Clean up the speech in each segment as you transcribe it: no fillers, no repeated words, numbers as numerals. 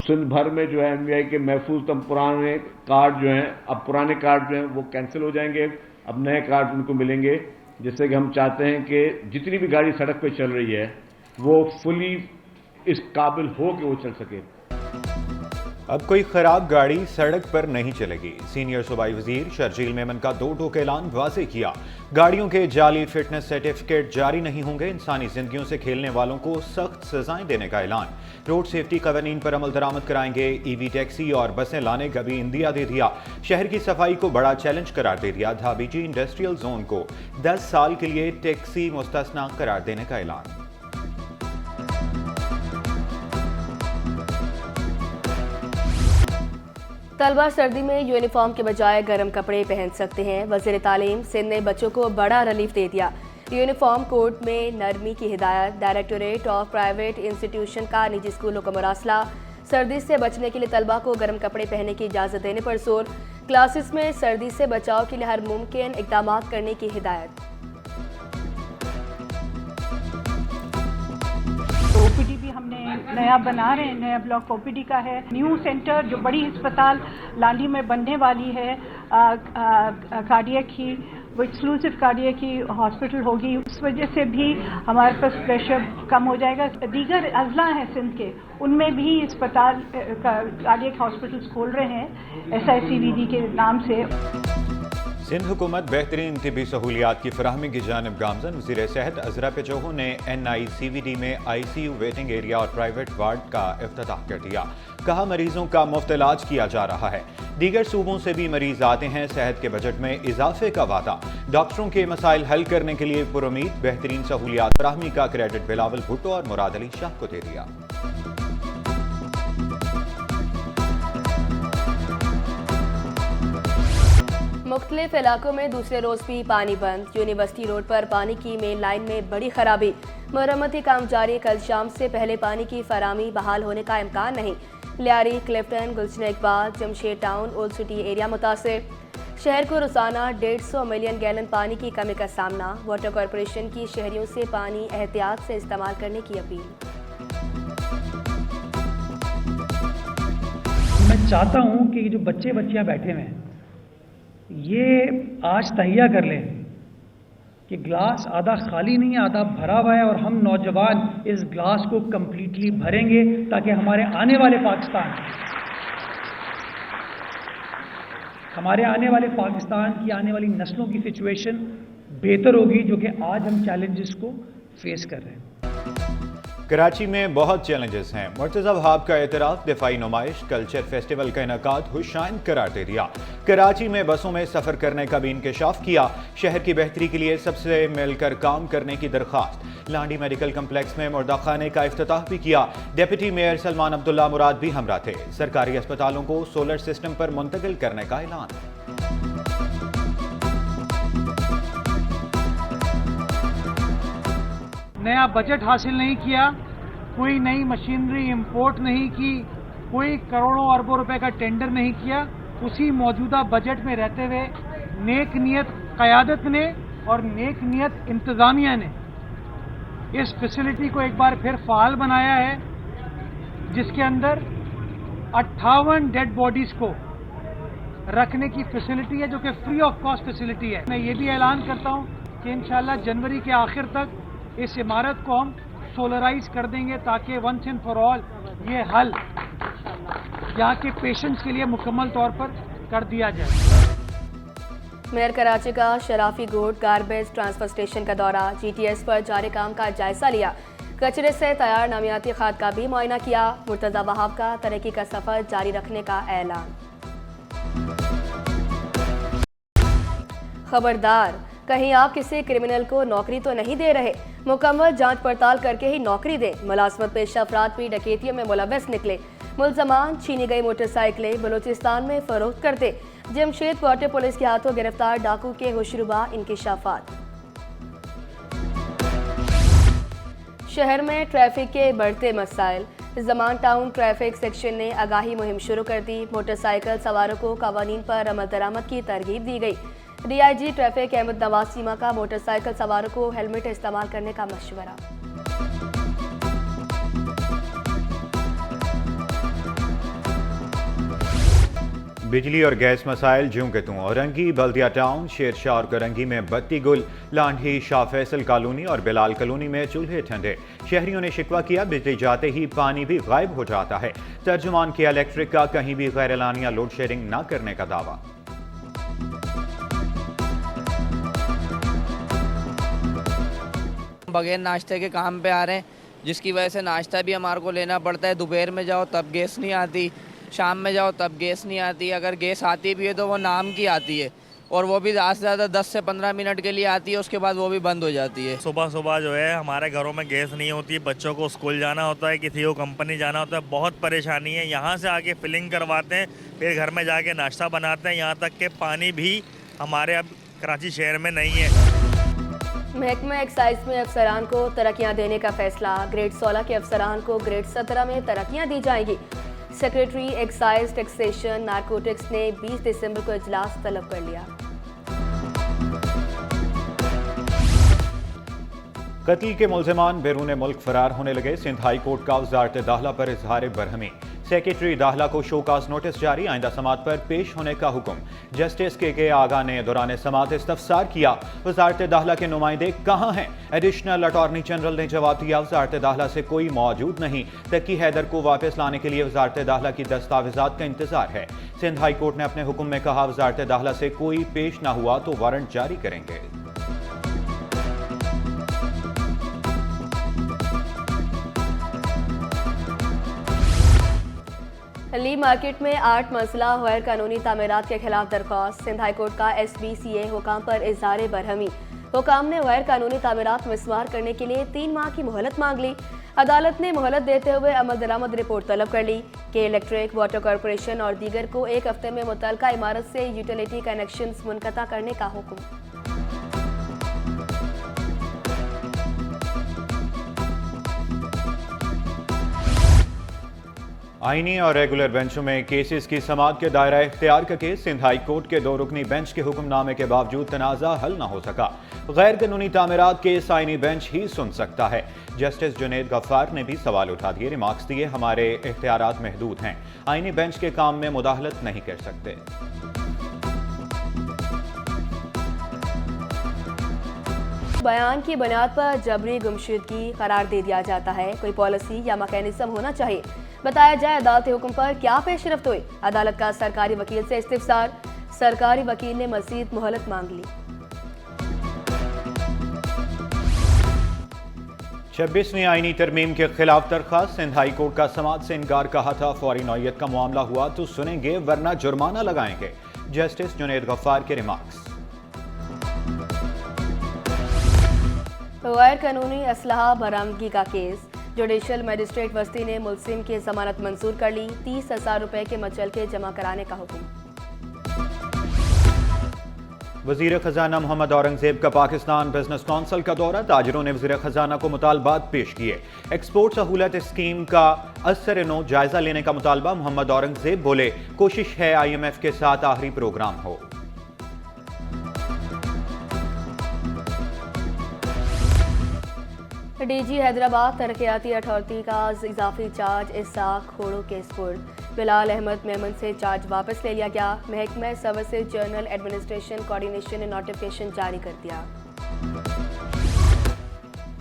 सिंध भर में जो है एमवीआई के महफूज तम पुराने कार्ड जो हैं, अब पुराने कार्ड जो हैं वो कैंसिल हो जाएंगे, अब नए कार्ड उनको मिलेंगे, जिससे कि हम चाहते हैं कि जितनी भी गाड़ी सड़क पर चल रही है वो फुली इस काबिल हो कि वो चल सके। अब कोई खराब गाड़ी सड़क पर नहीं चलेगी। सीनियर सूबाई वजीर शर्जील मेमन का 2 टोक ऐलान वाज़ेह किया। गाड़ियों के जाली फिटनेस सर्टिफिकेट जारी नहीं होंगे। इंसानी जिंदगियों से खेलने वालों को सख्त सजाएं देने का ऐलान। रोड सेफ्टी कवानीन पर अमल दरामद कराएंगे। ईवी टैक्सी और बसें लाने का भी इंदिया दे दिया। शहर की सफाई को बड़ा चैलेंज करार दे दिया। धाबीजी इंडस्ट्रियल जोन को 10 साल के लिए टैक्सी मुस्तस्ना करार देने का ऐलान। तलबा सर्दी में यूनिफॉर्म के बजाय गर्म कपड़े पहन सकते हैं। वज़ीर तालीम सिंध ने बच्चों को बड़ा रिलीफ दे दिया। यूनिफॉर्म कोड में नरमी की हिदायत। डायरेक्टोरेट ऑफ प्राइवेट इंस्टीट्यूशन का निजी स्कूलों का मुरासला। सर्दी से बचने के लिए तलबा को गर्म कपड़े पहनने की इजाज़त देने पर जोर। क्लासेस में सर्दी से बचाव के लिए हर मुमकिन इक़दाम करने की हिदायत। ओपीडी भी हमने नया बना रहे हैं, नया ब्लॉक ओपीडी का है। न्यू सेंटर जो बड़ी अस्पताल लाली में बनने वाली है, कार्डियक की वो एक्सक्लूसिव कार्डियक की हॉस्पिटल होगी, उस वजह से भी हमारे पास प्रेशर कम हो जाएगा। दीगर अजला हैं सिंध के, उनमें भी अस्पताल कार्डियक हॉस्पिटल्स खोल रहे हैं SICVD के नाम से। सिंध हुकूमत बेहतरीन तिबी सहूलियात की फराहमी की जानिब गामजन। वज़ीर सेहत अजरा पेचोहो ने NICVD में ICU वेटिंग एरिया और प्राइवेट वार्ड का इफ्तिताह कर दिया। कहा मरीजों का मुफ्त इलाज किया जा रहा है। दीगर सूबों से भी मरीज आते हैं। सेहत के बजट में इजाफे का वादा। डॉक्टरों के मसाइल हल करने के लिए पुरुमीद बेहतरीन सहूलियात फराहमी का क्रेडिट बिलावल भुट्टो और मुराद अली शाह को दे दिया। मुख्तलिफ इलाकों में दूसरे रोज भी पानी बंद। यूनिवर्सिटी रोड पर पानी की मेन लाइन में बड़ी खराबी। मरम्मती काम जारी। कल शाम से पहले पानी की फराहमी बहाल होने का इम्कान नहीं। Lyari, Clifton, Gulshan Iqbal, Jamshed town, old city area मुतासिर। शहर को रोजाना 150 मिलियन गैलन पानी की कमी का सामना। वाटर कॉरपोरेशन की शहरियों से पानी एहतियात से इस्तेमाल करने की अपील। मैं चाहता हूं कि जो बच्चे बच्चियां बैठे हुए हैं ये आज तहिया कर लें कि ग्लास आधा खाली नहीं है, आधा भरा हुआ है, और हम नौजवान इस ग्लास को कंप्लीटली भरेंगे ताकि हमारे आने वाले पाकिस्तान की आने वाली नस्लों की सिचुएशन बेहतर होगी, जो कि आज हम चैलेंजेस को फेस कर रहे हैं। कराची में बहुत चैलेंजेस हैं। मुर्तज़ा वहाब का एतराफ़। दिफाई नुमाइश, कल्चर फेस्टिवल का इनेकाद हुशाइन करार दे दिया। कराची में बसों में सफ़र करने का भी इंकशाफ किया। शहर की बेहतरी के लिए सबसे मिलकर काम करने की दरख्वास्त। लांडी मेडिकल कम्प्लेक्स में मुर्दा खाने का इफ्तिताह भी किया। डिप्टी मेयर सलमान अब्दुल्ला मुराद भी हमरा थे। सरकारी अस्पतालों को सोलर सिस्टम पर मुंतकिल करने का ऐलान। नया बजट हासिल नहीं किया, कोई नई मशीनरी इंपोर्ट नहीं की, कोई करोड़ों अरबों रुपए का टेंडर नहीं किया। उसी मौजूदा बजट में रहते हुए नेक नियत क़यादत ने और नेक नियत इंतज़ामिया ने इस फैसिलिटी को एक बार फिर फ़ाल बनाया है, जिसके अंदर 58 डेड बॉडीज़ को रखने की फैसिलिटी है, जो कि फ्री ऑफ कॉस्ट फैसिलिटी है। मैं ये भी ऐलान करता हूँ कि इंशाल्लाह जनवरी के आखिर तक इस इमारत को हम सोलराइज कर देंगे, ताकि वंस एंड फॉर ऑल ये हल यहाँ के पेशेंट्स के लिए मुकम्मल तौर पर कर दिया जाए। मेयर कराची का शराफी गोड गार्बेज ट्रांसफर स्टेशन का दौरा। GTS पर जारी काम का जायजा लिया। कचरे से तैयार नामियाती खाद का भी मुआयना किया। मुर्तज़ा वहाब का तरक्की का सफर जारी रखने का ऐलान। खबरदार, कहीं आप किसी क्रिमिनल को नौकरी तो नहीं दे रहे। मुकम्मल जांच पड़ताल करके ही नौकरी दें। मुलाजमत पेशा अफराद भी डकैतियों में मुलव्वस निकले। मुलजमान छीनी गई मोटरसाइकिलें बलूचिस्तान में फरोख्त करते। जमशेद क्वार्टर पुलिस के हाथों गिरफ्तार डाकू के होशरुबा इंकिशाफात। शहर में ट्रैफिक के बढ़ते मसाइल। जमान टाउन ट्रैफिक सेक्शन ने आगाही मुहिम शुरू कर दी। मोटरसाइकिल सवारों को कवानीन पर अमल दरामद की तरगीब दी गई। DIG ट्रैफिक अहमद नवाज सीमा का मोटरसाइकिल सवारों को हेलमेट इस्तेमाल करने का मशवरा। बिजली और गैस मसाइल ज्यों के त्यों। औरंगी, बल्दिया टाउन, शेरशाह और करंगी में बत्ती गुल, लांढी, शाह फैसल कॉलोनी और बिलाल कॉलोनी में चूल्हे ठंडे। शहरियों ने शिकवा किया, बिजली जाते ही पानी भी गायब हो जाता है। तर्जुमान किया इलेक्ट्रिक का कहीं भी गैर एलानिया लोड शेडिंग न करने का दावा। बगैर नाश्ते के काम पे आ रहे हैं, जिसकी वजह से नाश्ता भी हमारे को लेना पड़ता है। दोपहर में जाओ तब गैस नहीं आती, शाम में जाओ तब गैस नहीं आती। अगर गैस आती भी है तो वो नाम की आती है, और वो भी ज़्यादा से ज़्यादा 10 से 15 मिनट के लिए आती है, उसके बाद वो भी बंद हो जाती है। सुबह सुबह जो है हमारे घरों में गैस नहीं होती, बच्चों को स्कूल जाना होता है, किसी को कंपनी जाना होता है, बहुत परेशानी है। यहाँ से आके फिलिंग करवाते हैं, फिर घर में जाके नाश्ता बनाते हैं। यहाँ तक कि पानी भी हमारे अब कराची शहर में नहीं है। महकमा एक्साइज में अफसरान को तरक्कियां देने का फैसला। ग्रेड 16 के अफसरान को ग्रेड 17 में तरक्कियां दी जाएंगी। सेक्रेटरी एक्साइज टैक्सेशन नारकोटिक्स ने 20 दिसंबर को इजलास तलब कर लिया। कत्ल के मुल्जिमान बैरून मुल्क फरार होने लगे। सिंध हाई कोर्ट का वजारत दाखिला पर इजहार बरहमी। सेक्रेटरी दाखिला को शोकाज नोटिस जारी, आइंदा समात पर पेश होने का हुक्म। जस्टिस के आगा ने दौरान समात इस्तफसार किया, वजारत दाखिला के नुमाइंदे कहाँ हैं? एडिशनल अटॉर्नी जनरल ने जवाब दिया, वजारत दाखिला से कोई मौजूद नहीं। तकी हैदर को वापस लाने के लिए वजारत दाखिला की दस्तावेजात का इंतजार है। सिंध हाई कोर्ट ने अपने हुक्म में कहा, वजारत दाखिला से कोई पेश ना हुआ तो वारंट जारी करेंगे। ली मार्केट में 8 मंजिला गैर कानूनी तामीरात के खिलाफ दरख्वास्त। सिंध हाई कोर्ट का SBCA हुकाम पर इजहार बरहमी। हुकाम ने गैर कानूनी तामीरात मिसमार करने के लिए 3 माह की मोहलत मांग ली। अदालत ने मोहलत देते हुए अमल दरामद रिपोर्ट तलब कर ली कि इलेक्ट्रिक, वाटर कॉरपोरेशन और दीगर को 1 हफ्ते में मुतल्लिका इमारत से यूटिलिटी कनेक्शंस मुनक़ता करने का हुक्म। आईनी और रेगुलर बेंचों में केसेस की समाअत के दायरा इख्तियार का केस। सिंध हाई कोर्ट के 2 रुकनी बेंच के हुक्मनामे के बावजूद तनाज़ा हल न हो सका। गैर कानूनी तामीरात केस आईनी बेंच ही सुन सकता है। जस्टिस जुनैद गफ्फार ने भी सवाल उठा दिए, रिमार्क्स दिए, हमारे इख्तियारात महदूद हैं, आईनी बेंच के काम में मुदाखलत नहीं कर सकते। बयान की बुनियाद पर जबरी गुमशुदगी करार दे दिया जाता है। कोई पॉलिसी या मैकेनिज्म होना चाहिए। बताया जाए अदालती हुक्म पर क्या पेशरफ्त हुई। अदालत का सरकारी वकील से इस्तिफसार। सरकारी वकील ने मजीद मोहलत मांग ली। 26वीं आईनी तरमीम के खिलाफ दरख्वास्त। सिंध हाई कोर्ट का समाअत से इनकार कहा था, फौरी नौयत का मामला हुआ तो सुनेंगे वरना जुर्माना लगाएंगे। जस्टिस जुनैद गफ्फार के रिमार्क्स। गैर कानूनी असलहा बरामदगी का केस। जुडिशल मजिस्ट्रेट वस्ती ने मुलजिम की जमानत मंजूर कर ली। 30,000 रुपए के मचलके जमा कराने का हुक्म। वजीर खजाना मोहम्मद औरंगजेब का पाकिस्तान बिजनेस कौंसिल का दौरा। ताजरों ने वजीर खजाना को मुतालबात पेश किए। एक्सपोर्ट सहूलत स्कीम का असर-ए-नो जायजा लेने का मुतालबा। मोहम्मद औरंगजेब बोले, कोशिश है IMF के साथ आखिरी प्रोग्राम हो। DG हैदराबाद तरक्याती अथॉरिटी का इजाफी चार्ज इसाक खोड़ो के स्पुर्द। बिलाल अहमद मेमन से चार्ज वापस ले लिया गया। महकमा सर्विसेज जर्नल एडमिनिस्ट्रेशन कोऑर्डिनेशन ने नोटिफिकेशन जारी कर दिया।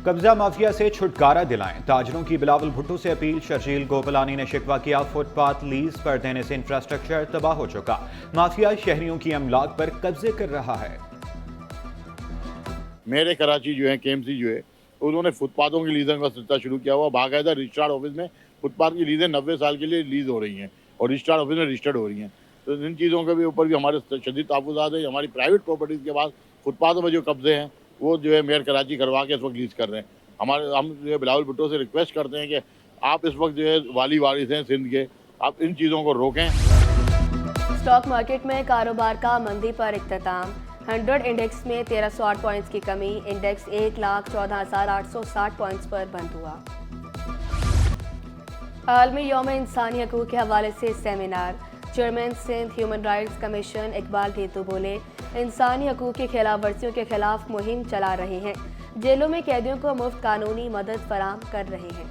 कब्जा माफिया से छुटकारा दिलाएं, ताजरों की बिलावल भुट्टो से अपील। शर्जील गोपलानी ने शिकवा किया, फुटपाथ लीज पर देने से इंफ्रास्ट्रक्चर तबाह हो चुका। माफिया शहरियों की अमलाक पर कब्जे कर रहा है। मेरे कराची जो है KMC जो है उन्होंने फुटपाथों की लीजों का सिलसिला शुरू किया हुआ। बाकायदा रजिस्ट्रार ऑफिस में फुटपाथ की लीजें 90 साल के लिए लीज हो रही हैं और रजिस्ट्रार ऑफिस में रजिस्टर्ड हो रही हैं। तो इन चीज़ों के भी ऊपर भी हमारे शदीद तहफ़्फ़ुज़ात है। हमारी प्राइवेट प्रॉपर्टीज़ के पास फुटपाथों में जो कब्जे हैं वो जो है मेयर कराची करवा के इस वक्त लीज कर रहे हैं। हम जो है बिलावल भुट्टो से रिक्वेस्ट करते हैं कि आप इस वक्त जो है वाली वारिस हैं सिंध के, आप इन चीज़ों को रोकें। स्टॉक मार्केट में कारोबार का मंदी पर इख्तिताम। 100 इंडेक्स में 1308 पॉइंट्स की कमी। इंडेक्स 1,14,860 पॉइंट्स पर बंद हुआ। आलमी यौम इंसानी हकूक़ के हवाले से seminar. Chairman Sindh human rights commission Iqbal Detho बोले, इंसानी हकूक़ की खिलाफ वर्जियों के खिलाफ मुहिम चला रहे हैं। जेलों में कैदियों को मुफ्त कानूनी मदद फराहम कर रहे हैं।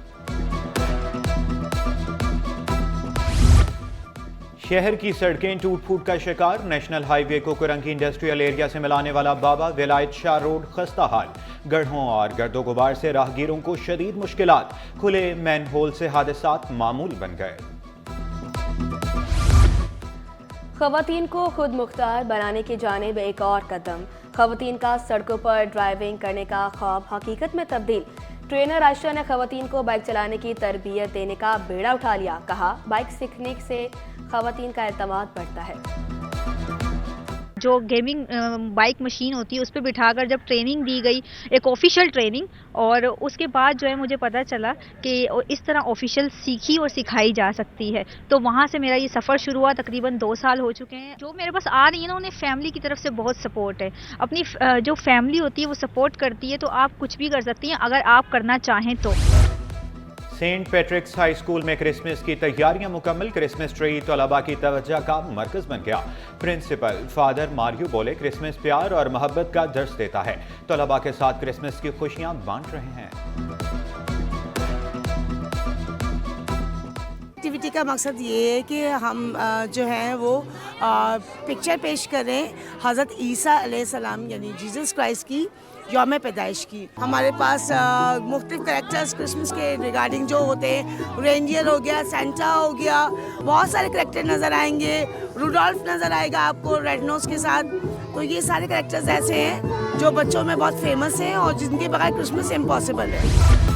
शहर की सड़कें टूट फूट का शिकार। नेशनल हाईवे को कुरंगी इंडस्ट्रियल एरिया से मिलाने वाला बाबा विलायत शाह रोड खस्ता हाल। गड्ढों और गर्दो गुबार से राहगीरों को शदीद मुश्किलात। खुले मैनहोल से हादसात मामूल बन गए। खवातीन को खुद मुख्तार बनाने की जानिब एक और कदम। खवातीन का सड़कों पर ड्राइविंग करने का ख्वाब हकीकत में तब्दील। ट्रेनर आयशा ने खवातीन को बाइक चलाने की तरबियत देने का बेड़ा उठा लिया। कहा, बाइक सीखने से खवातीन का एतमाद बढ़ता है। जो गेमिंग बाइक मशीन होती है उस पर बिठाकर जब ट्रेनिंग दी गई, एक ऑफिशियल ट्रेनिंग, और उसके बाद जो है मुझे पता चला कि इस तरह ऑफिशियल सीखी और सिखाई जा सकती है। तो वहाँ से मेरा ये सफ़र शुरू हुआ। तकरीबन 2 साल हो चुके हैं। जो मेरे पास आ रही है ना, उन्हें फैमिली की तरफ से बहुत सपोर्ट है। अपनी जो फैमिली होती है वो सपोर्ट करती है, तो आप कुछ भी कर सकती हैं अगर आप करना चाहें तो। सेंट पैट्रिक्स हाई स्कूल में क्रिसमस की तैयारियां मुकम्मल। क्रिसमस ट्री तलबा की तवज्जो का मरकज बन गया। प्रिंसिपल फादर मारियो बोले, क्रिसमस प्यार और मोहब्बत का दर्स देता है। तलबा के साथ क्रिसमस की खुशियां बांट रहे हैं। एक्टिविटी का मकसद ये है कि हम जो है वो पिक्चर पेश करें हज़रत ईसा अलैहिस्सलाम यानी जीसस क्राइस्ट की यौम पैदाइश की। हमारे पास मुख्तलिफ कैरेक्टर्स क्रिसमस के रिगार्डिंग जो होते हैं, रेंजियर हो गया, सेंटा हो गया, बहुत सारे कैरेक्टर नज़र आएंगे। रूडोल्फ नज़र आएगा आपको रेड नोज के साथ। तो ये सारे कैरेक्टर्स ऐसे हैं जो बच्चों में बहुत फेमस हैं और जिनके बगैर क्रिसमस इम्पॉसिबल है।